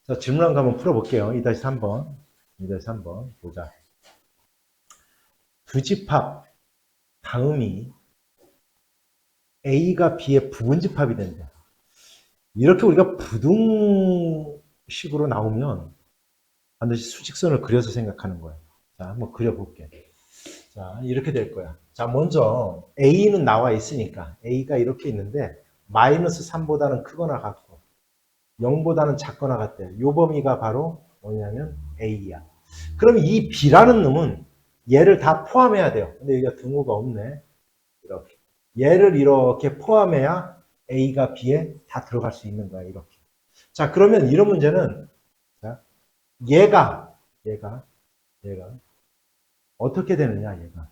자, 질문 한 거 한번 풀어볼게요. 2-3번. 2-3번. 보자. 두 집합 다음이 A가 B의 부분집합이 된대. 이렇게 우리가 부등식으로 나오면 반드시 수직선을 그려서 생각하는 거예요. 자, 한번 그려볼게. 자, 이렇게 될 거야. 자, 먼저 A는 나와 있으니까 A가 이렇게 있는데 마이너스 3보다는 크거나 같고 0보다는 작거나 같대. 요 범위가 바로 뭐냐면 A야. 그럼 이 B라는 놈은 얘를 다 포함해야 돼요. 근데 여기가 등호가 없네. 이렇게. 얘를 이렇게 포함해야 A가 B에 다 들어갈 수 있는 거야. 이렇게. 자, 그러면 이런 문제는 자, 얘가 어떻게 되느냐, 얘가.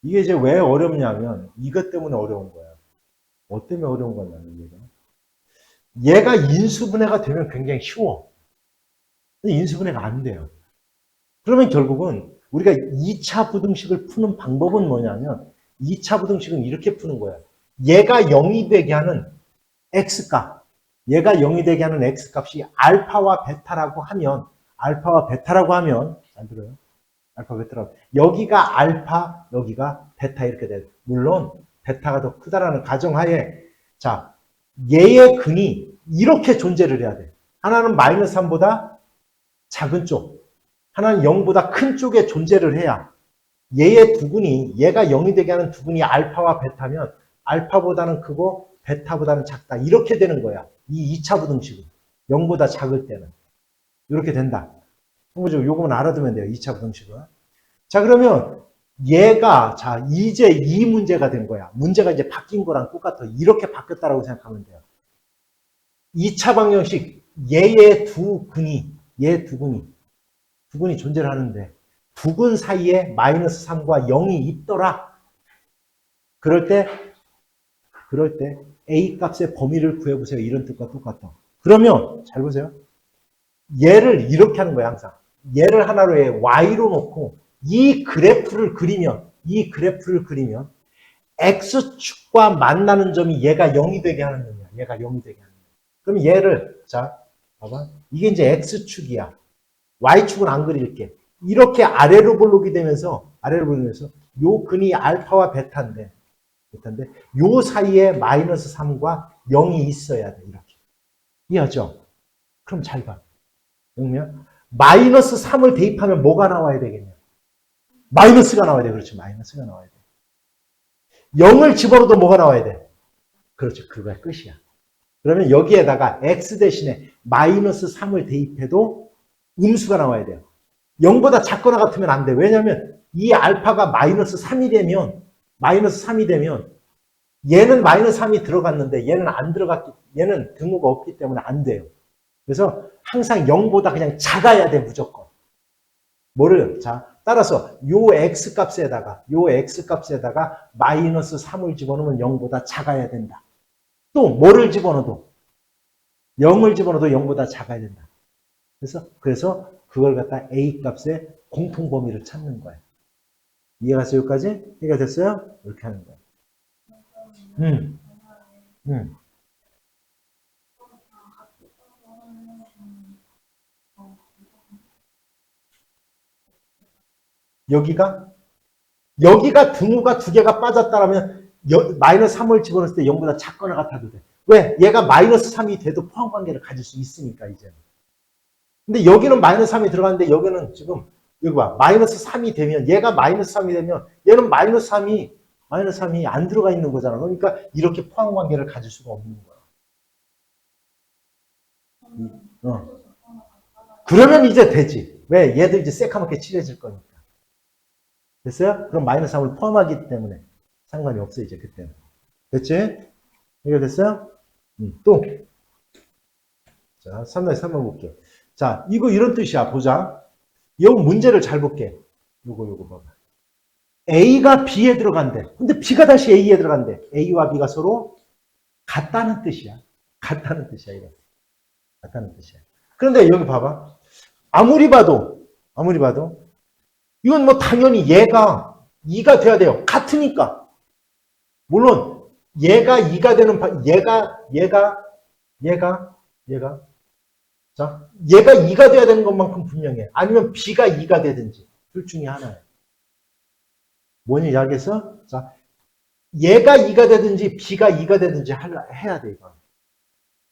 이게 이제 왜 어렵냐면 이것 때문에 어려운 거야. 뭐 때문에 어려운 거냐면 얘가 인수분해가 되면 굉장히 쉬워. 근데 인수분해가 안 돼요. 그러면 결국은 우리가 2차 부등식을 푸는 방법은 뭐냐면 2차 부등식은 이렇게 푸는 거야. 얘가 0이 되게 하는 x값, 얘가 0이 되게 하는 x값이 알파와 베타라고 하면 잘 들어요? 알파, 베타라고. 여기가 알파, 여기가 베타 이렇게 돼요. 물론 베타가 더 크다라는 가정하에 자, 얘의 근이 이렇게 존재를 해야 돼. 하나는 마이너스 3보다 작은 쪽, 하나는 0보다 큰 쪽에 존재를 해야 얘의 두근이, 얘가 0이 되게 하는 두근이 알파와 베타면 알파보다는 크고 베타보다는 작다. 이렇게 되는 거야. 이 2차 부등식은. 0보다 작을 때는. 이렇게 된다. 참고적으로 요거는 알아두면 돼요. 2차 부등식은. 자, 그러면 얘가, 자, 이제 이 문제가 된 거야. 문제가 이제 바뀐 거랑 똑같아. 이렇게 바뀌었다라고 생각하면 돼요. 2차 방정식, 얘의 두 근이 존재를 하는데, 두 근 사이에 마이너스 3과 0이 있더라. 그럴 때 A 값의 범위를 구해보세요. 이런 뜻과 똑같아. 그러면 잘 보세요. 얘를 이렇게 하는 거야, 항상. 얘를 하나로 해 Y로 놓고 이 그래프를 그리면 X축과 만나는 점이 얘가 0이 되게 하는 놈이야. 얘가 0이 되게 하는 놈이야. 그럼 얘를, 자, 봐봐. 이게 이제 X축이야. Y축은 안 그릴게. 이렇게 아래로 볼록이 되면서 요 근이 알파와 베타인데 요 사이에 마이너스 3과 0이 있어야 돼. 이렇게. 이해하죠? 그럼 잘 봐. 그러면 마이너스 3을 대입하면 뭐가 나와야 되겠냐? 마이너스가 나와야 돼. 그렇지. 마이너스가 나와야 돼. 0을 집어넣어도 뭐가 나와야 돼? 그렇죠. 그거가 끝이야. 그러면 여기에다가 x 대신에 마이너스 3을 대입해도 음수가 나와야 돼요. 0보다 작거나 같으면 안 돼. 왜냐하면 이 알파가 마이너스 3이 되면 얘는 마이너스 3이 들어갔는데 얘는 안 들어갔기, 얘는 등호가 없기 때문에 안 돼요. 그래서 항상 0보다 그냥 작아야 돼, 무조건. 뭐를? 자, 따라서 요 x값에다가 마이너스 3을 집어넣으면 0보다 작아야 된다. 또 뭐를 집어넣어도 0을 집어넣어도 0보다 작아야 된다. 그래서 그걸 갖다 A 값의 공통 범위를 찾는 거예요. 이해가세요? 여기까지? 이해가 됐어요? 이렇게 하는 거예요. 여기가 등호가 두 개가 빠졌다라면 마이너스 3을 집어넣을 때 0보다 작거나 같아도 돼. 왜? 얘가 마이너스 3이 돼도 포함관계를 가질 수 있으니까 이제는. 근데 여기는 마이너스 3이 들어갔는데 여기는 지금 여기 봐. 마이너스 3이 되면 얘가 마이너스 3이 되면 얘는 마이너스 3이 안 들어가 있는 거잖아. 그러니까 이렇게 포함관계를 가질 수가 없는 거야. 어. 그러면 이제 되지. 왜? 얘도 이제 새카맣게 칠해질 거니까. 됐어요? 그럼 마이너스 3을 포함하기 때문에 상관이 없어 이제 그때는. 됐지? 이해 됐어요? 또. 자, 3-3번 볼게요. 자, 이거 이런 뜻이야. 보자. 이 문제를 잘 볼게. 요거 봐봐. A가 B에 들어간대. 근데 B가 다시 A에 들어간대. A와 B가 서로 같다는 뜻이야. 이거. 같다는 뜻이야. 그런데 여기 봐봐. 아무리 봐도 이건 뭐 당연히 얘가 2가 돼야 돼요. 같으니까. 물론 얘가 2가 되는 얘가 자, 얘가 2가 돼야 되는 것만큼 분명해. 아니면 B가 2가 되든지. 둘 중에 하나예요. 뭐니, 알겠어? 자, 얘가 2가 되든지 B가 2가 되든지 해야 돼, 이거.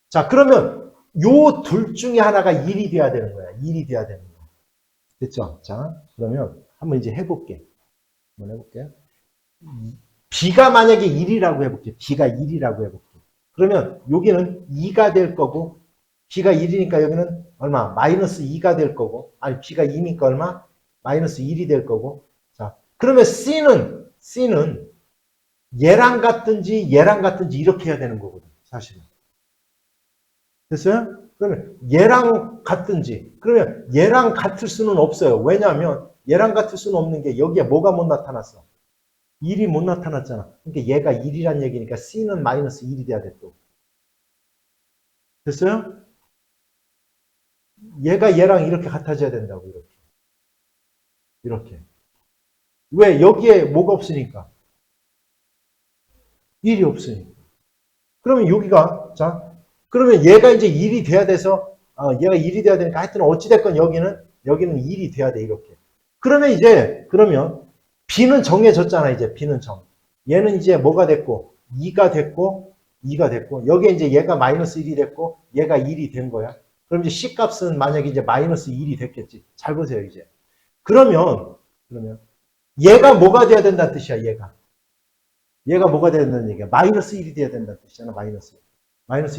자, 그러면 요 둘 중에 하나가 1이 돼야 되는 거야. 1이 돼야 되는 거야. 됐죠? 자, 그러면 한번 이제 해볼게. 한번 해볼게요. B가 만약에 1이라고 해볼게. B가 1이라고 해볼게. 그러면 여기는 2가 될 거고, B가 1이니까 여기는 얼마? 마이너스 2가 될 거고, 아니, B가 2니까 얼마? 마이너스 1이 될 거고. 자, 그러면 C는 얘랑 같든지 얘랑 같든지 이렇게 해야 되는 거거든, 사실은. 됐어요? 그러면 얘랑 같든지, 그러면 얘랑 같을 수는 없어요. 왜냐하면 얘랑 같을 수는 없는 게 여기에 뭐가 못 나타났어? 1이 못 나타났잖아. 그러니까 얘가 1이란 얘기니까 C는 마이너스 1이 돼야 돼 또. 됐어요? 얘가 얘랑 이렇게 같아져야 된다고, 이렇게. 이렇게. 왜? 여기에 뭐가 없으니까. 1이 없으니까. 그러면 여기가, 자, 그러면 얘가 이제 1이 돼야 돼서, 얘가 1이 돼야 되니까 하여튼 어찌됐건 여기는 1이 돼야 돼, 이렇게. 그러면 B는 정해졌잖아, 이제 B는 얘는 이제 뭐가 됐고, 2가 됐고, 2가 됐고, 여기에 이제 얘가 마이너스 1이 됐고, 얘가 1이 된 거야. 그럼 이제 C 값은 만약에 이제 마이너스 1이 됐겠지. 잘 보세요, 이제. 그러면, 얘가 뭐가 돼야 된다는 뜻이야, 얘가 뭐가 돼야 된다는 얘기야. 마이너스 1이 돼야 된다는 뜻이잖아, 마이너스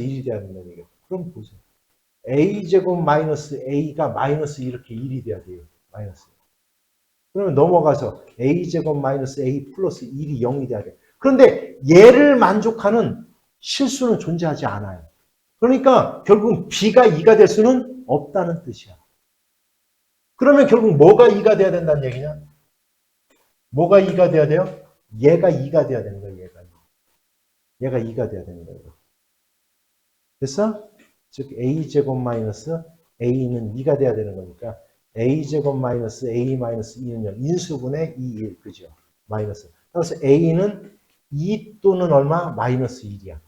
1이 돼야 된다는 얘기야. 그럼 보세요. A제곱 마이너스 A가 마이너스 이렇게 1이 돼야 돼요. 마이너스. 그러면 넘어가서 A제곱 마이너스 A 플러스 1이 0이 돼야 돼. 그런데 얘를 만족하는 실수는 존재하지 않아요. 그러니까 결국 B가 2가 될 수는 없다는 뜻이야. 그러면 결국 뭐가 2가 돼야 된다는 얘기냐? 뭐가 2가 돼야 돼요? 얘가 2가 돼야 되는 거예요. 얘가 2가 돼야 되는 거예요. 됐어? 즉 A제곱 마이너스 A는 2가 돼야 되는 거니까 A제곱 마이너스 A 마이너스 2는요. 인수분의 2, 1. 그죠? 마이너스. 그래서 A는 2 또는 얼마? 마이너스 1이야.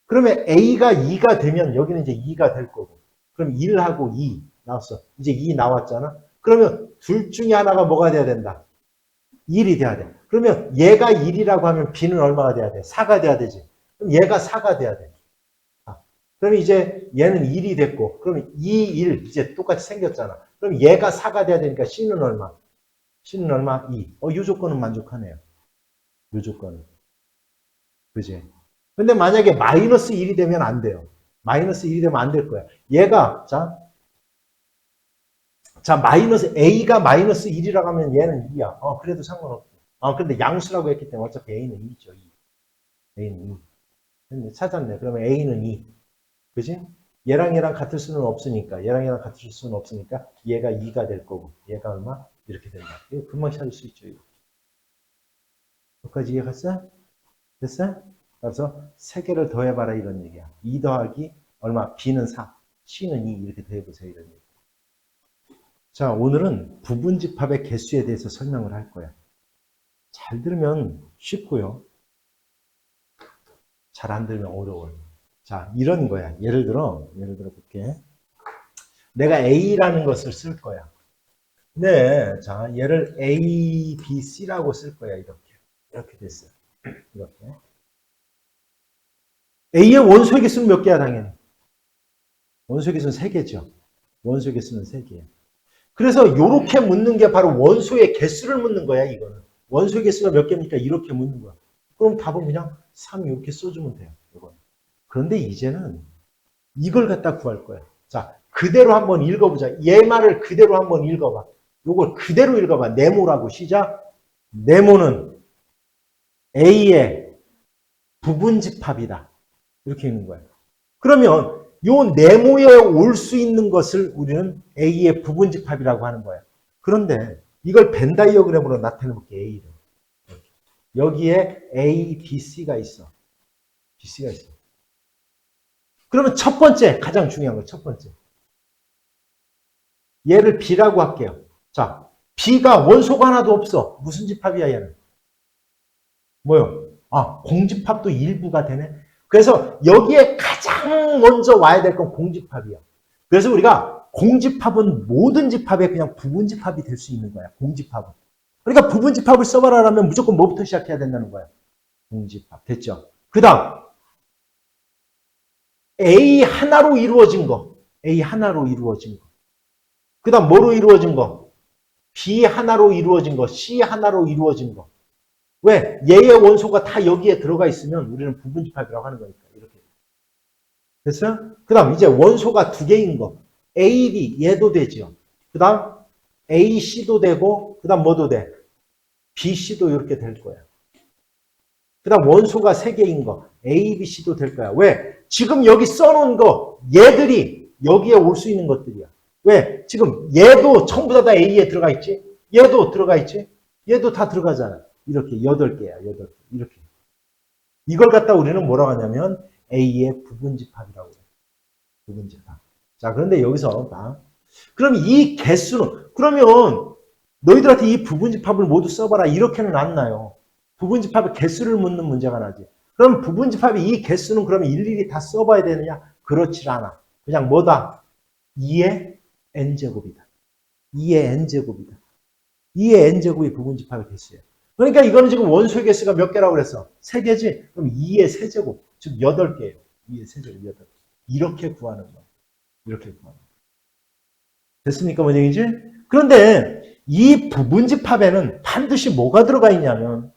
그러면 A가 2가 되면 여기는 이제 2가 될 거고. 그럼 1하고 2 나왔어. 이제 2 나왔잖아. 그러면 둘 중에 하나가 뭐가 돼야 된다? 1이 돼야 돼. 그러면 얘가 1이라고 하면 B는 얼마가 돼야 돼? 4가 돼야 되지. 그럼 얘가 4가 돼야 돼. 그럼 이제 얘는 1이 됐고, 그러면 2, 1 이제 똑같이 생겼잖아. 그럼 얘가 4가 돼야 되니까 C는 얼마? C는 얼마? 2. 이 조건은 만족하네요. 이 조건은. 그지? 근데 만약에 마이너스 1이 되면 안 돼요. 마이너스 1이 되면 안 될 거야. 얘가, 마이너스, A가 마이너스 1이라고 하면 얘는 2야. 그래도 상관없고. 근데 양수라고 했기 때문에 어차피 A는 2죠. 2. A는 2. 근데 찾았네. 그러면 A는 2. 그지? 얘랑 같을 수는 없으니까. 얘랑 같을 수는 없으니까 얘가 2가 될 거고. 얘가 얼마? 이렇게 된다. 이거 금방 찾을 수 있죠. 이거. 여기까지 이해갔어? 됐어? 그래서 3개를 더해봐라 이런 얘기야. 2 더하기 얼마? B는 4. C는 2. 이렇게 더해보세요. 이런 얘기. 자, 오늘은 부분집합의 개수에 대해서 설명을 할 거야. 잘 들으면 쉽고요. 잘 안 들으면 어려워요. 자, 이런 거야. 예를 들어 볼게. 내가 A라는 것을 쓸 거야. 네, 자, 얘를 A, B, C라고 쓸 거야. 이렇게 됐어요. 이렇게. A의 원소의 개수는 몇 개야, 당연히? 원소의 개수는 3개죠. 원소의 개수는 3개예요. 그래서 이렇게 묻는 게 바로 원소의 개수를 묻는 거야, 이거는. 원소의 개수가 몇 개입니까? 이렇게 묻는 거야. 그럼 답은 그냥 3 이렇게 써주면 돼요. 이건. 그런데 이제는 이걸 갖다 구할 거야. 자, 그대로 한번 읽어보자. 얘 말을 그대로 한번 읽어봐. 이걸 그대로 읽어봐. 네모라고 시작. 네모는 A의 부분집합이다. 이렇게 읽는 거야. 그러면 요 네모에 올 수 있는 것을 우리는 A의 부분집합이라고 하는 거야. 그런데 이걸 벤 다이어그램으로 나타내 볼게. A를. 여기에 A, B, C가 있어. BC가 있어. 그러면 첫 번째, 가장 중요한 거, 첫 번째. 얘를 B라고 할게요. 자, B가 원소가 하나도 없어. 무슨 집합이야, 얘는? 뭐요? 공집합도 일부가 되네. 그래서 여기에 가장 먼저 와야 될 건 공집합이야. 그래서 우리가 공집합은 모든 집합에 그냥 부분집합이 될 수 있는 거야. 공집합은. 그러니까 부분집합을 써봐라라면 무조건 뭐부터 시작해야 된다는 거야. 공집합. 됐죠? 그 다음 A 하나로 이루어진 거. A 하나로 이루어진 거. 그 다음 뭐로 이루어진 거? B 하나로 이루어진 거. C 하나로 이루어진 거. 왜? 얘의 원소가 다 여기에 들어가 있으면 우리는 부분집합이라고 하는 거니까. 이렇게. 됐어요? 그 다음 이제 원소가 두 개인 거. A, B 얘도 되죠. 그 다음 A, C도 되고 그 다음 뭐도 돼? B, C도 이렇게 될 거야. 그 다음 원소가 세 개인 거. A, B, C도 될 거야. 왜? 지금 여기 써놓은 거 얘들이 여기에 올 수 있는 것들이야. 왜? 지금 얘도 전부 다 A에 들어가 있지? 얘도 들어가 있지? 얘도 다 들어가잖아. 이렇게 8개야. 8개. 이렇게. 이걸 갖다 우리는 뭐라고 하냐면 A의 부분집합이라고 해요. 부분집합. 자, 그런데 여기서 봐. 그럼 이 개수는 그러면 너희들한테 이 부분집합을 모두 써봐라. 이렇게는 안 나요. 부분집합의 개수를 묻는 문제가 나지. 그럼 부분집합의 이 개수는 그러면 일일이 다 써봐야 되느냐? 그렇지 않아. 그냥 뭐다? 2의 n제곱이다. 2의 n제곱이다. 2의 n제곱이 부분집합의 개수예요. 그러니까 이거는 지금 원소의 개수가 몇 개라고 그랬어? 3개지? 그럼 2의 세제곱, 즉 8개예요. 2의 세제곱, 8개. 이렇게 구하는 거야. 이렇게 구하는 거야. 됐습니까? 뭔 얘기지? 그런데 이 부분집합에는 반드시 뭐가 들어가 있냐면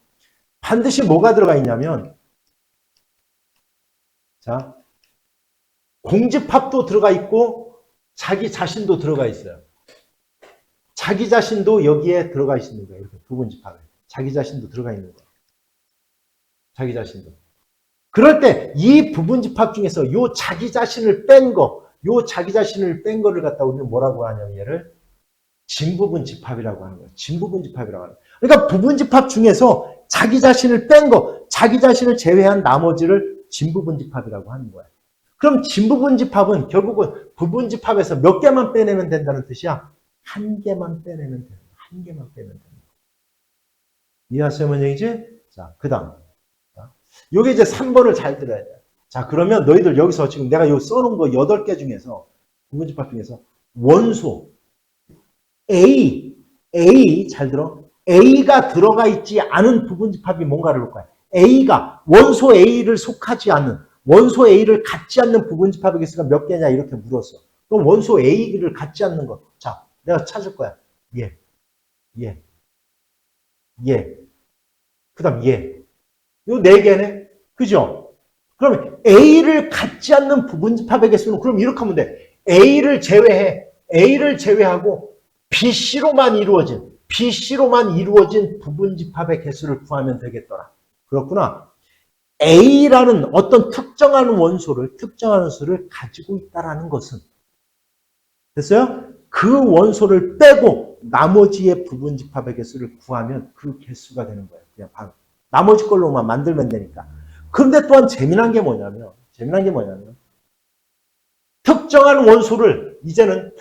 자, 공집합도 들어가 있고 자기 자신도 들어가 있어요. 자기 자신도 여기에 들어가 있는 거예요. 이렇게 부분집합에. 자기 자신도 들어가 있는 거예요. 자기 자신도. 그럴 때 이 부분집합 중에서 요 자기 자신을 뺀 거를 갖다 우리는 뭐라고 하냐면 얘를 진부분집합이라고 하는 거예요. 진부분집합이라고 하는 거예요. 그러니까 부분집합 중에서 자기 자신을 뺀 거, 자기 자신을 제외한 나머지를 진부분집합이라고 하는 거예요. 그럼 진부분집합은 결국은 부분집합에서 몇 개만 빼내면 된다는 뜻이야? 한 개만 빼내면 된다. 한 개만 빼면 된다. 이해하세요? 뭔 얘기지? 자, 그 다음. 요게 이제 3번을 잘 들어야 돼. 자, 그러면 너희들 여기서 지금 내가 요 써놓은 거 8개 중에서, 부분집합 중에서 원소, A, 잘 들어. A가 들어가 있지 않은 부분집합이 뭔가를 볼 거야. A가 원소 A를 속하지 않는, 원소 A를 갖지 않는 부분집합의 개수가 몇 개냐 이렇게 물었어. 그럼 원소 A를 갖지 않는 거. 자, 내가 찾을 거야. 얘. 그 다음 얘. 요 4개네. 그죠? 그러면 A를 갖지 않는 부분집합의 개수는 그럼 이렇게 하면 돼. A를 제외하고 BC로만 이루어진 부분집합의 개수를 구하면 되겠더라. 그렇구나. A라는 어떤 특정한 원소를 가지고 있다라는 것은 됐어요? 그 원소를 빼고 나머지의 부분집합의 개수를 구하면 그 개수가 되는 거예요. 그냥 바로 나머지 걸로만 만들면 되니까. 그런데 또한 재미난 게 뭐냐면 특정한 원소를 이제는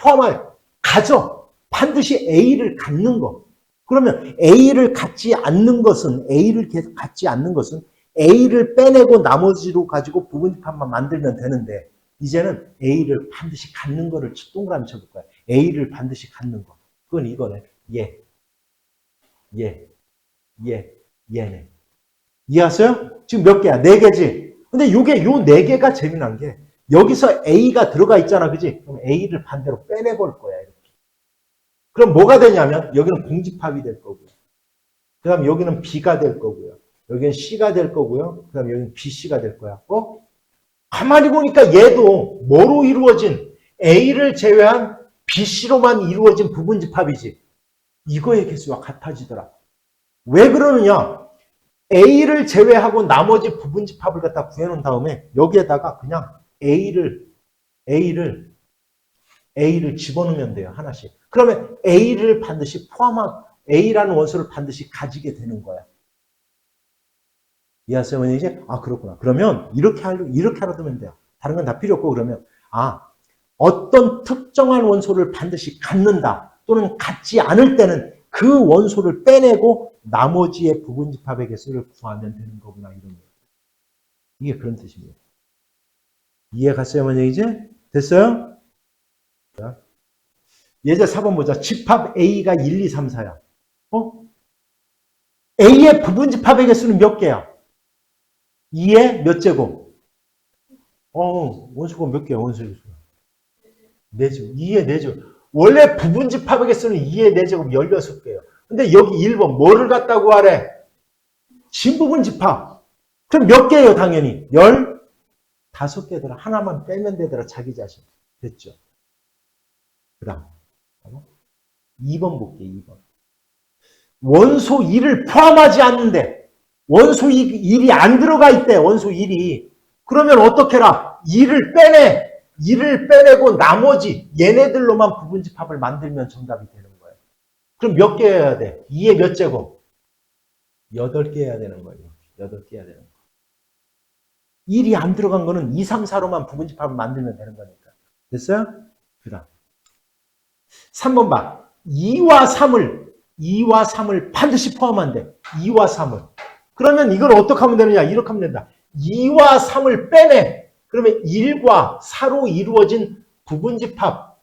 가져. 반드시 A를 갖는 거. 그러면 A를 갖지 않는 것은 A를 빼내고 나머지로 가지고 부분집합만 만들면 되는데 이제는 A를 반드시 갖는 거를 동그라미 쳐볼 거야. A를 반드시 갖는 거. 그건 이거네. 얘네. 이해하세요? 지금 몇 개야? 4개지? 근데 요 4개가 재미난 게 여기서 A가 들어가 있잖아. 그지? 그럼 A를 반대로 빼내볼 거야. 이렇게. 그럼 뭐가 되냐면 여기는 공집합이 될 거고요. 그 다음 여기는 B가 될 거고요. 여기는 C가 될 거고요. 그 다음 여기는 BC가 될 거야. 가만히 보니까 얘도 뭐로 이루어진 A를 제외한 BC로만 이루어진 부분집합이지. 이거의 개수와 같아지더라. 왜 그러느냐? A를 제외하고 나머지 부분집합을 갖다 구해놓은 다음에 여기에다가 그냥 A를 집어넣으면 돼요. 하나씩. 그러면 A를 반드시 A라는 원소를 반드시 가지게 되는 거야. 이해하세요? 이제 그렇구나. 그러면 이렇게 알아두면 돼요. 다른 건 다 필요 없고 그러면 어떤 특정한 원소를 반드시 갖는다 또는 갖지 않을 때는 그 원소를 빼내고 나머지의 부분집합의 개수를 구하면 되는 거구나 이런 거예요. 이게 그런 뜻입니다. 이해 갔어요? 뭔 얘기지? 됐어요? 예제 4번 보자. 집합 A가 1, 2, 3, 4야. A의 부분집합의 개수는 몇 개야? 2의 몇 제곱? 원소가 몇 개야, 원소의 개수가? 4제곱. 2의 4제곱. 원래 부분집합의 개수는 2의 4제곱 16개예요. 근데 여기 1번 뭐를 갖다고 하래? 진부분집합. 그럼 몇 개예요, 당연히? 15개더라. 하나만 빼면 되더라, 자기 자신. 됐죠? 그 다음. 2번 볼게, 2번. 원소 1을 포함하지 않는데, 원소 1이 안 들어가 있대, 원소 1이. 그러면 어떻게 해라? 2를 빼내. 2를 빼내고 나머지 얘네들로만 부분집합을 만들면 정답이 되는 거예요. 그럼 몇 개 해야 돼? 2의 몇 제곱? 8개 해야 되는 거예요. 8개 해야 되는 거예요. 1이 안 들어간 거는 2, 3, 4로만 부분집합을 만들면 되는 거니까. 됐어요? 그 다음. 3번 봐. 2와 3을 반드시 포함한대. 2와 3을. 그러면 이걸 어떻게 하면 되느냐? 이렇게 하면 된다. 2와 3을 빼내. 그러면 1과 4로 이루어진 부분집합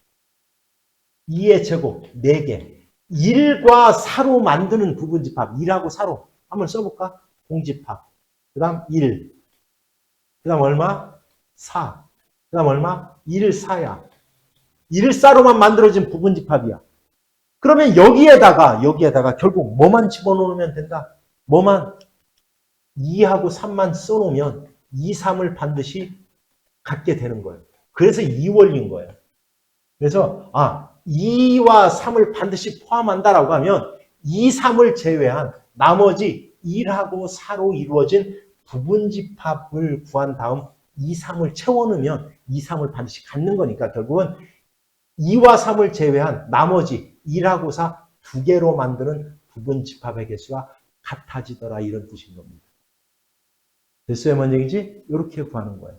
2의 제곱 4개. 1과 4로 만드는 부분집합 1하고 4로 한번 써볼까? 공집합. 그 다음 1. 그 다음 얼마? 4. 그 다음 얼마? 1, 4야. 1, 4로만 만들어진 부분집합이야. 그러면 여기에다가 결국 뭐만 집어넣으면 된다? 뭐만? 2하고 3만 써놓으면 2, 3을 반드시 갖게 되는 거예요. 그래서 2원리인 거예요. 그래서 2와 3을 반드시 포함한다라고 하면 2, 3을 제외한 나머지 1하고 4로 이루어진 부분집합을 구한 다음 2, 3을 채워넣으면 2, 3을 반드시 갖는 거니까 결국은 2와 3을 제외한 나머지 1하고 4 두 개로 만드는 부분집합의 개수와 같아지더라 이런 뜻인 겁니다. 됐어요? 뭔 얘기지? 이렇게 구하는 거예요.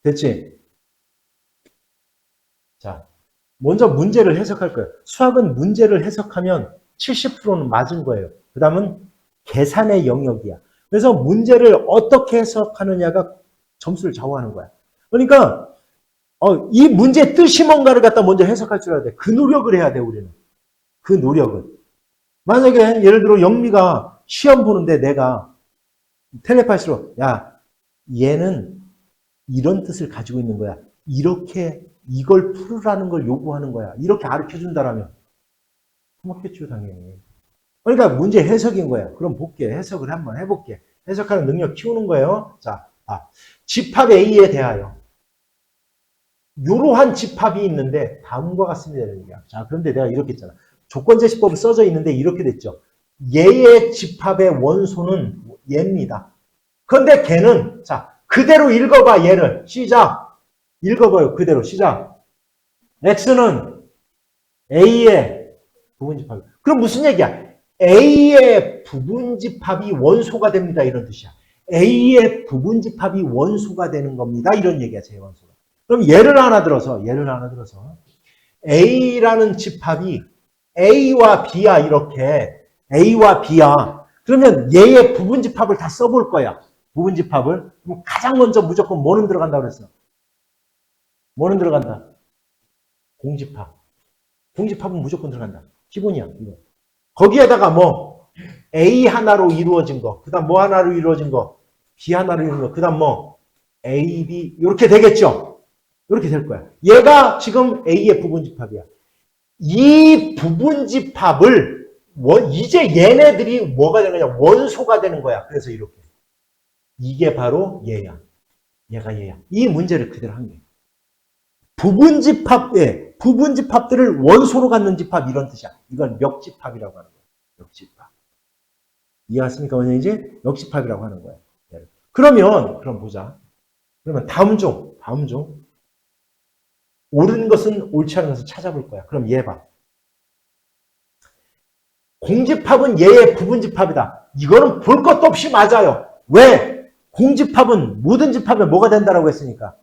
됐지? 자, 먼저 문제를 해석할 거예요. 수학은 문제를 해석하면 70%는 맞은 거예요. 그 다음은 계산의 영역이야. 그래서 문제를 어떻게 해석하느냐가 점수를 좌우하는 거야. 그러니까 이 문제의 뜻이 뭔가를 갖다 먼저 해석할 줄 알아야 돼. 그 노력을 해야 돼, 우리는. 그 노력은. 만약에 예를 들어 영미가 시험 보는데 내가 텔레파시로 야, 얘는 이런 뜻을 가지고 있는 거야. 이렇게 이걸 풀으라는 걸 요구하는 거야. 이렇게 가르쳐준다라면 고맙겠죠, 당연히. 그러니까 문제 해석인 거야. 그럼 볼게. 해석을 한번 해볼게. 해석하는 능력 키우는 거예요. 자, 집합 A에 대하여 이러한 집합이 있는데 다음과 같습니다. 자, 그런데 내가 이렇게 했잖아. 조건제시법이 써져 있는데 이렇게 됐죠. 얘의 집합의 원소는 얘입니다. 그런데 걔는 자 그대로 읽어봐. 얘를 시작. 읽어봐요. 그대로 시작. X는 A의 부분집합. 그럼 무슨 얘기야? A의 부분집합이 원소가 됩니다. 이런 뜻이야. A의 부분집합이 원소가 되는 겁니다. 이런 얘기야. 제 원소가. 그럼 예를 하나 들어서 A라는 집합이 A와 B야. 이렇게 A와 B야. 그러면 얘의 부분집합을 다 써볼 거야. 부분집합을. 그럼 가장 먼저 무조건 뭐는 들어간다고 그랬어? 뭐는 들어간다? 공집합. 공집합은 무조건 들어간다. 기본이야. 이거. 거기에다가 뭐 A 하나로 이루어진 거, 그 다음 뭐 하나로 이루어진 거, B 하나로 이루어진 거, 그 다음 뭐 A, B 이렇게 되겠죠? 이렇게 될 거야. 얘가 지금 A의 부분집합이야. 이 부분집합을 이제 얘네들이 뭐가 되는 거냐? 원소가 되는 거야. 그래서 이렇게. 이게 바로 얘야. 얘가 얘야. 이 문제를 그대로 한 게. 부분집합들을 원소로 갖는 집합 이런 뜻이야. 이건 멱집합이라고 하는 거야. 멱집합. 이해하십니까? 원장이지? 멱집합이라고 하는 거야. 그럼 보자. 그러면 다음 중 옳은 것은 옳지 않은 것을 찾아볼 거야. 그럼 얘 봐. 공집합은 얘의 부분집합이다. 이거는 볼 것도 없이 맞아요. 왜? 공집합은 모든 집합에 뭐가 된다라고 했으니까.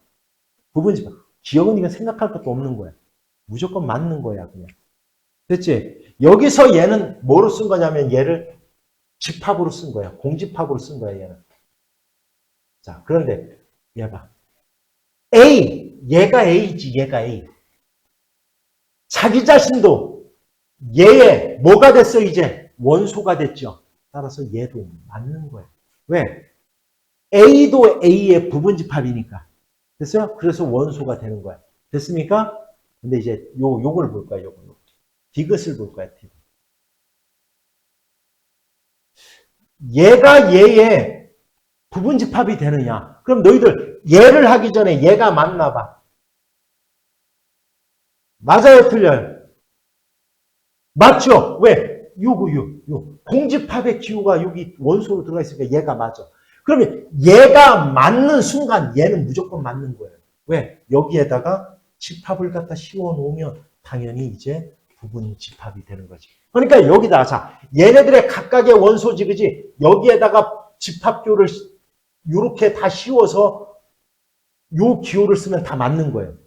부분집합. 기억은 이건 생각할 것도 없는 거야. 무조건 맞는 거야, 그냥. 됐지? 여기서 얘는 뭐로 쓴 거냐면 얘를 집합으로 쓴 거야. 공집합으로 쓴 거야, 얘는. 자, 그런데 얘 봐. A, 얘가 A지, 얘가 A. 자기 자신도 얘의 뭐가 됐어 이제? 원소가 됐죠. 따라서 얘도 맞는 거예요. 왜? A도 A의 부분집합이니까. 됐어요? 그래서 원소가 되는 거야. 됐습니까? 근데 이제 요걸 볼 거야, 요걸. 디귿을 볼 거야, 디귿. 얘가 얘의 부분집합이 되느냐? 그럼 너희들 얘를 하기 전에 얘가 맞나 봐. 맞아요, 틀려요? 맞죠? 왜? 요. 공집합의 기호가 여기 원소로 들어가 있으니까 얘가 맞아. 그러면 얘가 맞는 순간 얘는 무조건 맞는 거예요. 왜? 여기에다가 집합을 갖다 씌워 놓으면 당연히 이제 부분 집합이 되는 거지. 그러니까 여기다 자 얘네들의 각각의 원소지 그지? 여기에다가 집합교를 이렇게 다 씌워서 요 기호를 쓰면 다 맞는 거예요.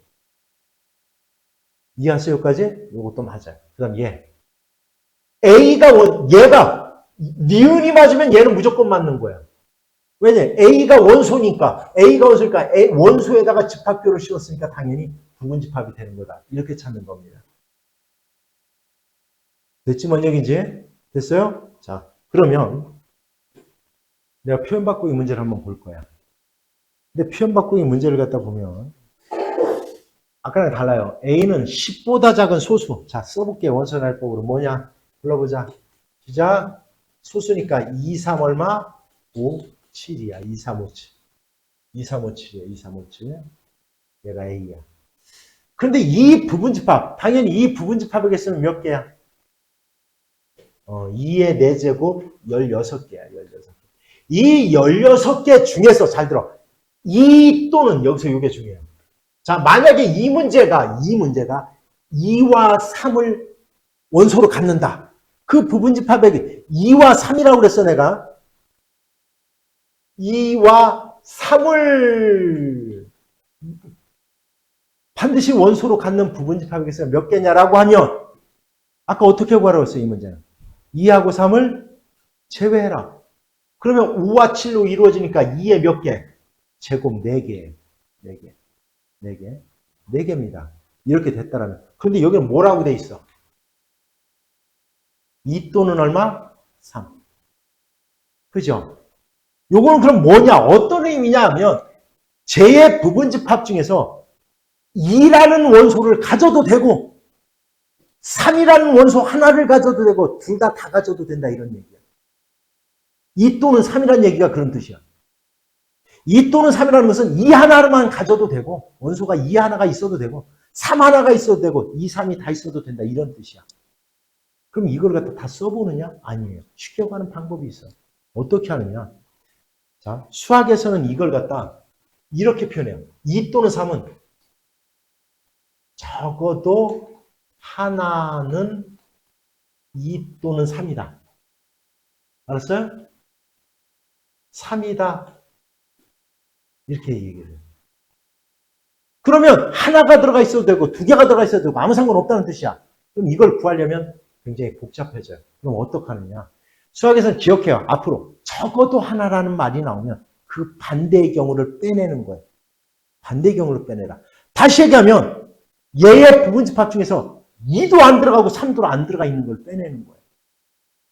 이해하세요? 여기까지? 요것도 맞아요. 그 다음 얘. 얘가 니은이 맞으면 얘는 무조건 맞는 거예요. 왜냐? A가 원소니까 원소에다가 집합교를 씌웠으니까 당연히 부분집합이 되는 거다. 이렇게 찾는 겁니다. 됐지 뭔 얘기인지? 됐어요? 자, 그러면 내가 표현 바꾸기 문제를 한번 볼 거야. 근데 표현 바꾸기 문제를 갖다 보면 아까랑 달라요. A는 10보다 작은 소수. 자, 써볼게요. 원소날법으로. 뭐냐? 불러보자. 시작. 소수니까 2, 3 얼마? 5, 7이야. 2, 3, 5, 7. 2, 3, 5, 7이야. 2, 3, 5, 7. 얘가 A야. 그런데 이 부분집합, 당연히 이 부분집합에게서는 몇 개야? 2의 4제곱 16개야. 16개. 이 16개 중에서 잘 들어. 2 또는 여기서 이게 중요해요. 자, 만약에 이 문제가 2와 3을 원소로 갖는다. 그 부분집합에게 2와 3이라고 그랬어 내가. 2와 3을 반드시 원소로 갖는 부분집합에게서 몇 개냐라고 하면 아까 어떻게 구하라고 했어요 이 문제는. 2하고 3을 제외해라. 그러면 5와 7로 이루어지니까 2에 몇 개? 제곱 4개. 4개. 4개. 4개입니다. 이렇게 됐다라면. 그런데 여기는 뭐라고 돼 있어? 2 또는 얼마? 3. 그죠? 요거는 그럼 뭐냐? 어떤 의미냐 하면 제의 부분집합 중에서 2라는 원소를 가져도 되고 3이라는 원소 하나를 가져도 되고 둘 다 가져도 된다 이런 얘기야. 2 또는 3이라는 얘기가 그런 뜻이야. 2 또는 3이라는 것은 2 하나만 가져도 되고 원소가 2 하나가 있어도 되고 3 하나가 있어도 되고 2, 3이 다 있어도 된다 이런 뜻이야. 그럼 이걸 갖다 다 써보느냐? 아니에요. 쉽게 하는 방법이 있어. 어떻게 하느냐? 자, 수학에서는 이걸 갖다 이렇게 표현해요. 2 또는 3은 적어도 하나는 2 또는 3이다. 알았어요? 3이다. 이렇게 얘기를 해요. 그러면 하나가 들어가 있어도 되고 두 개가 들어가 있어도 되고 아무 상관없다는 뜻이야. 그럼 이걸 구하려면 굉장히 복잡해져요. 그럼 어떻게 하느냐? 수학에서는 기억해요. 앞으로 적어도 하나라는 말이 나오면 그 반대의 경우를 빼내는 거예요. 반대의 경우를 빼내라. 다시 얘기하면 얘의 부분집합 중에서 2도 안 들어가고 3도 안 들어가 있는 걸 빼내는 거예요.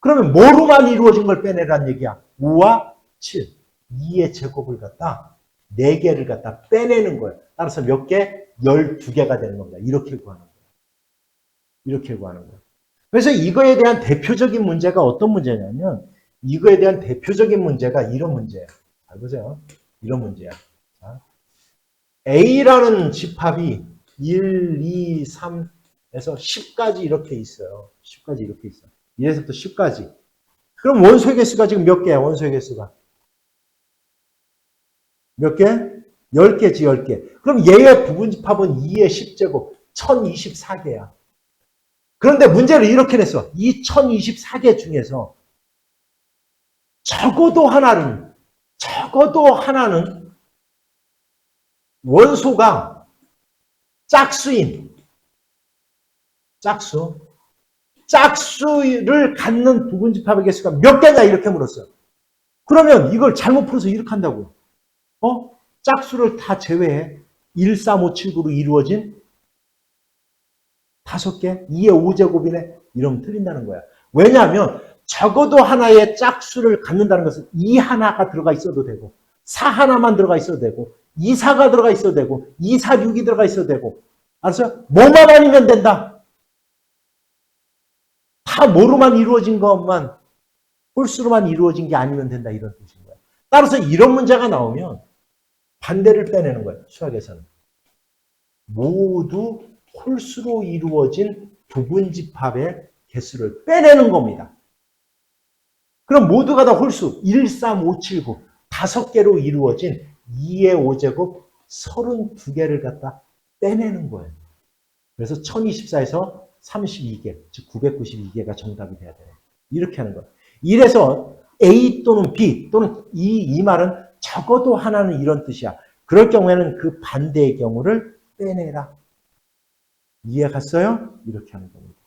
그러면 뭐로만 이루어진 걸 빼내라는 얘기야? 5와 7. 2의 제곱을 갖다 4개를 갖다 빼내는 거예요. 따라서 몇 개? 12개가 되는 겁니다. 이렇게 구하는 거예요. 이렇게 구하는 거예요. 그래서 이거에 대한 대표적인 문제가 어떤 문제냐면 이거에 대한 대표적인 문제가 이런 문제예요. 잘 보세요. 이런 문제야. 자, A라는 집합이 1, 2, 3에서 10까지 이렇게 있어요. 10까지 이렇게 있어요. 1에서부터 10까지. 그럼 원소의 개수가 지금 몇 개야? 원소의 개수가. 몇 개? 10개지, 10개. 그럼 얘의 부분집합은 2의 10제곱, 1024개야. 그런데 문제를 이렇게 냈어. 이 1024개 중에서 적어도 하나는 원소가 짝수를 갖는 부분집합의 개수가 몇 개냐 이렇게 물었어요. 그러면 이걸 잘못 풀어서 이렇게 한다고. 짝수를 다 제외해. 1, 3, 5, 7, 9로 이루어진 5개? 2의 5제곱이네? 이러면 틀린다는 거야. 왜냐하면 적어도 하나의 짝수를 갖는다는 것은 2 하나가 들어가 있어도 되고 4 하나만 들어가 있어도 되고 2, 4가 들어가 있어도 되고 2, 4, 6이 들어가 있어도 되고 알았어요? 뭐만 아니면 된다. 다 뭐로만 이루어진 것만 홀수로만 이루어진 게 아니면 된다 이런 뜻인 거야. 따라서 이런 문제가 나오면 반대를 빼내는 거예요. 수학에서는. 모두 홀수로 이루어진 부분집합의 개수를 빼내는 겁니다. 그럼 모두가 다 홀수 1, 3, 5, 7, 9 5개로 이루어진 2의 5제곱 32개를 갖다 빼내는 거예요. 그래서 1024에서 32개, 즉 992개가 정답이 돼야 돼요. 이렇게 하는 거예요. 이래서 A 또는 B 또는 이 말은 적어도 하나는 이런 뜻이야. 그럴 경우에는 그 반대의 경우를 빼내라. 이해 갔어요? 이렇게 하는 겁니다.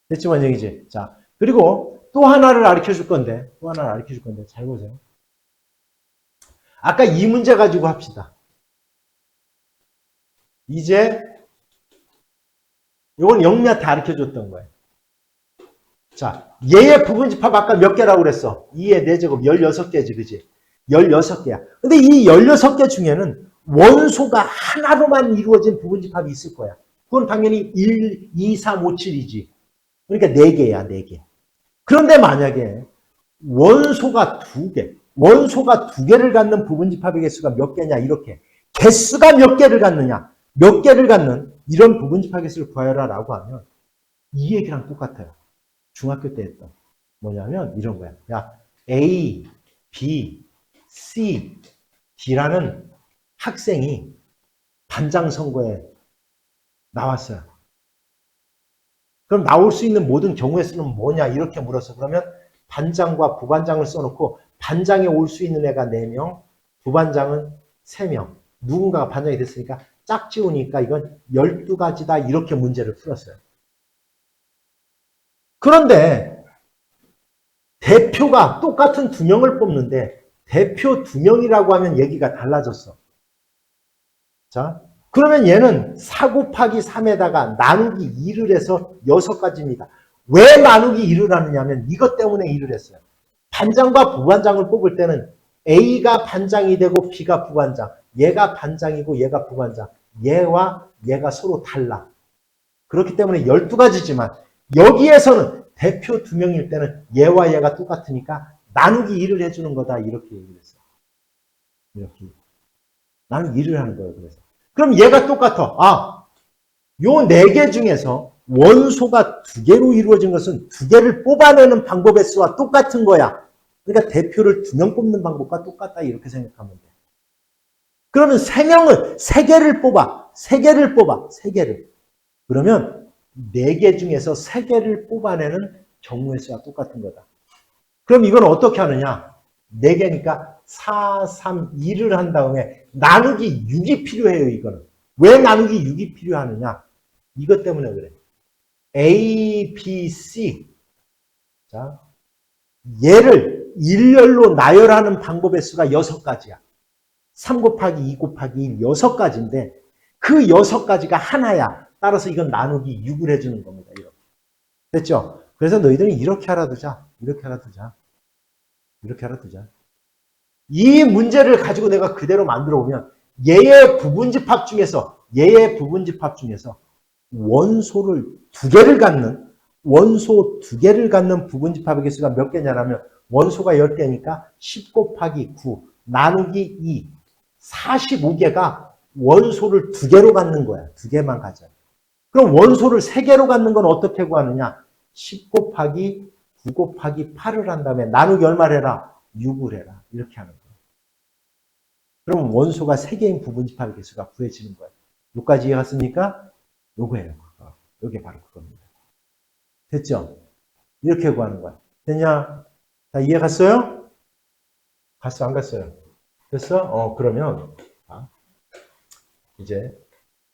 됐지만 얘기지. 자, 그리고 또 하나를 가르쳐 줄 건데, 잘 보세요. 아까 이 문제 가지고 합시다. 이제 이건 영미한테 가르쳐 줬던 거예요. 자, 얘의 부분집합 아까 몇 개라고 그랬어? 2의 4제곱 16개지, 그지? 16개야. 근데 이 16개 중에는 원소가 하나로만 이루어진 부분집합이 있을 거야. 그건 당연히 1, 2, 3, 5, 7이지. 그러니까 4개야, 4개. 그런데 만약에 원소가 2개, 원소가 2개를 갖는 부분집합의 개수가 몇 개냐, 이렇게. 개수가 몇 개를 갖느냐, 몇 개를 갖는 이런 부분집합 개수를 구하여라 라고 하면 이 얘기랑 똑같아요. 중학교 때 했던. 뭐냐면 이런 거야. 야, A, B, C, D라는 학생이 반장 선거에 나왔어요. 그럼 나올 수 있는 모든 경우의 수는 뭐냐 이렇게 물었어. 그러면 반장과 부반장을 써놓고 반장에 올 수 있는 애가 4명, 부반장은 3명. 누군가가 반장이 됐으니까 짝지우니까 이건 12가지다 이렇게 문제를 풀었어요. 그런데 대표가 똑같은 2명을 뽑는데 대표 2명이라고 하면 얘기가 달라졌어. 자, 그러면 얘는 4 곱하기 3에다가 나누기 2를 해서 6가지입니다. 왜 나누기 2를 하느냐면 이것 때문에 2를 했어요. 반장과 부반장을 뽑을 때는 A가 반장이 되고 B가 부반장, 얘가 반장이고 얘가 부반장, 얘와 얘가 서로 달라. 그렇기 때문에 12가지지만 여기에서는 대표 2명일 때는 얘와 얘가 똑같으니까 나누기 2를 해주는 거다 이렇게 얘기를 했어요. 이렇게 나누기 2를 하는 거예요. 그래서 그럼 얘가 똑같아. 아, 요 4개 중에서 원소가 2개로 이루어진 것은 2개를 뽑아내는 방법의 수와 똑같은 거야. 그러니까 대표를 2명 뽑는 방법과 똑같다 이렇게 생각하면 돼. 그러면 3명을 3개를 뽑아. 3개를 뽑아. 3개를. 그러면 4개 중에서 3개를 뽑아내는 경우의 수와 똑같은 거다. 그럼 이건 어떻게 하느냐? 4개니까 4, 3, 2를 한 다음에 나누기 6이 필요해요, 이거는. 왜 나누기 6이 필요하느냐? 이것 때문에 그래. A, B, C. 자, 얘를 일렬로 나열하는 방법의 수가 6가지야. 3 곱하기 2 곱하기 1, 6가지인데 그 6가지가 하나야. 따라서 이건 나누기 6을 해주는 겁니다. 이렇게. 됐죠? 그래서 너희들은 이렇게 알아두자. 이렇게 알아두자. 이렇게 알아두자. 이 문제를 가지고 내가 그대로 만들어 보면 얘의 부분집합 중에서 원소를 2개를 갖는 원소 2개를 갖는 부분집합의 개수가 몇 개냐라면 원소가 10개니까 10 곱하기 9 나누기 2 45개가 원소를 2개로 갖는 거야. 2개만 가져. 그럼 원소를 3개로 갖는 건 어떻게 구하느냐? 10 곱하기 9 곱하기 8을 한 다음에 나누기 얼마를 해라? 6을 해라. 이렇게 하는 거야. 그럼 원소가 3개인 부분집합의 개수가 구해지는 거예요. 여기까지 이해갔습니까? 요거예요. 요게 바로 그겁니다. 됐죠? 이렇게 구하는 거야. 됐냐? 다 이해 갔어요? 갔어? 안 갔어요? 됐어? 그러면 이제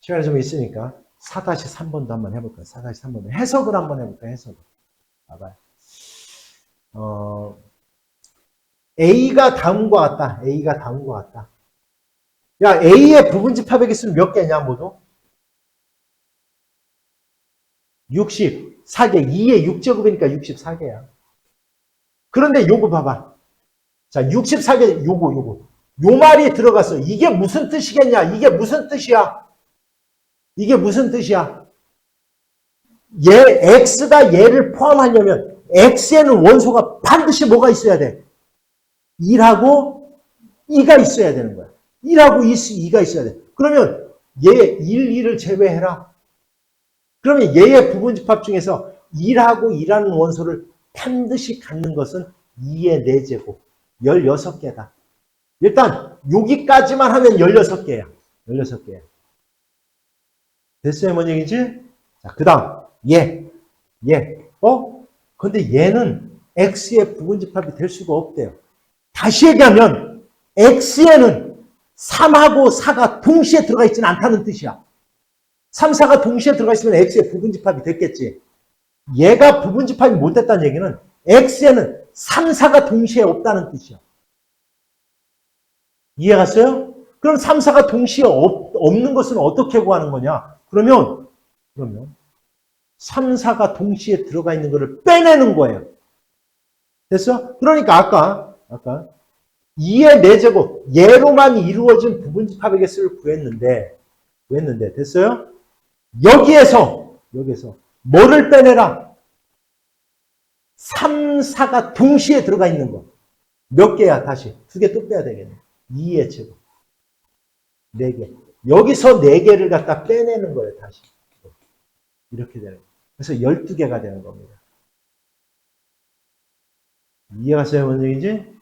시간이 좀 있으니까 4-3번도 한번 해볼까요? 4-3번도 해석을 한번 해볼까요? 해석을. 봐봐요. A가 다음과 같다. A가 다음과 같다. 야, A의 부분집합의 개수는 몇 개냐, 모두? 64개. 2의 6제곱이니까 64개야. 그런데 요거 봐봐. 자, 64개, 요거. 요 말이 들어갔어. 이게 무슨 뜻이겠냐? 이게 무슨 뜻이야? 이게 무슨 뜻이야? x가 얘를 포함하려면 x에는 원소가 반드시 뭐가 있어야 돼? 1하고 2가 있어야 되는 거야. 1하고 2가 있어야 돼. 그러면 얘 1, 2를 제외해라. 그러면 얘의 부분집합 중에서 1하고 2라는 원소를 반드시 갖는 것은 2의 4제곱, 16개다. 일단 여기까지만 하면 16개야. 16개야. 됐어요? 뭔 얘기지? 자, 그 다음 얘. 근데 얘는 x의 부분집합이 될 수가 없대요. 다시 얘기하면 x에는 3하고 4가 동시에 들어가 있지는 않다는 뜻이야. 3, 4가 동시에 들어가 있으면 x의 부분집합이 됐겠지. 얘가 부분집합이 못 됐다는 얘기는 x에는 3, 4가 동시에 없다는 뜻이야. 이해 갔어요? 그럼 3, 4가 동시에 없는 것은 어떻게 구하는 거냐? 그러면 3, 4가 동시에 들어가 있는 것을 빼내는 거예요. 됐어? 그러니까 아까 2의 4제곱 얘로만 이루어진 부분집합의 개수를 구했는데 됐어요? 여기에서 뭐를 빼내라? 3, 4가 동시에 들어가 있는 거. 몇 개야? 다시. 2개 또 빼야 되겠네. 2의 제곱. 4개. 여기서 4개를 갖다 빼내는 거예요. 다시. 이렇게 되는 거예요. 그래서 12개가 되는 겁니다. 이해가 갔어요? 뭔 얘기인지?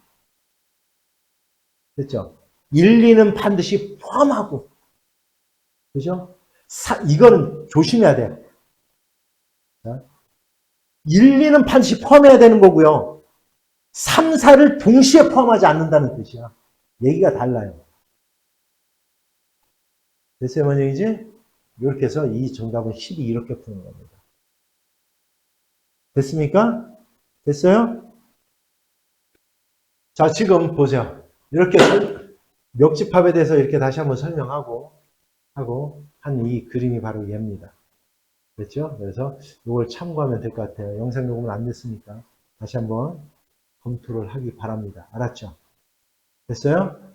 됐죠? 1, 2는 반드시 포함하고. 그죠? 이거는 조심해야 돼요. 1, 2는 반드시 포함해야 되는 거고요. 3, 4를 동시에 포함하지 않는다는 뜻이야. 얘기가 달라요. 됐어요? 뭔 얘기지? 이렇게 해서 이 정답은 12 이렇게 푸는 겁니다. 됐습니까? 됐어요? 자, 지금 보세요. 이렇게 멱집합에 대해서 이렇게 다시 한번 설명하고 한 이 그림이 바로 얘입니다. 됐죠? 그래서 이걸 참고하면 될 것 같아요. 영상 녹음은 안 됐으니까 다시 한번 검토를 하기 바랍니다. 알았죠? 됐어요?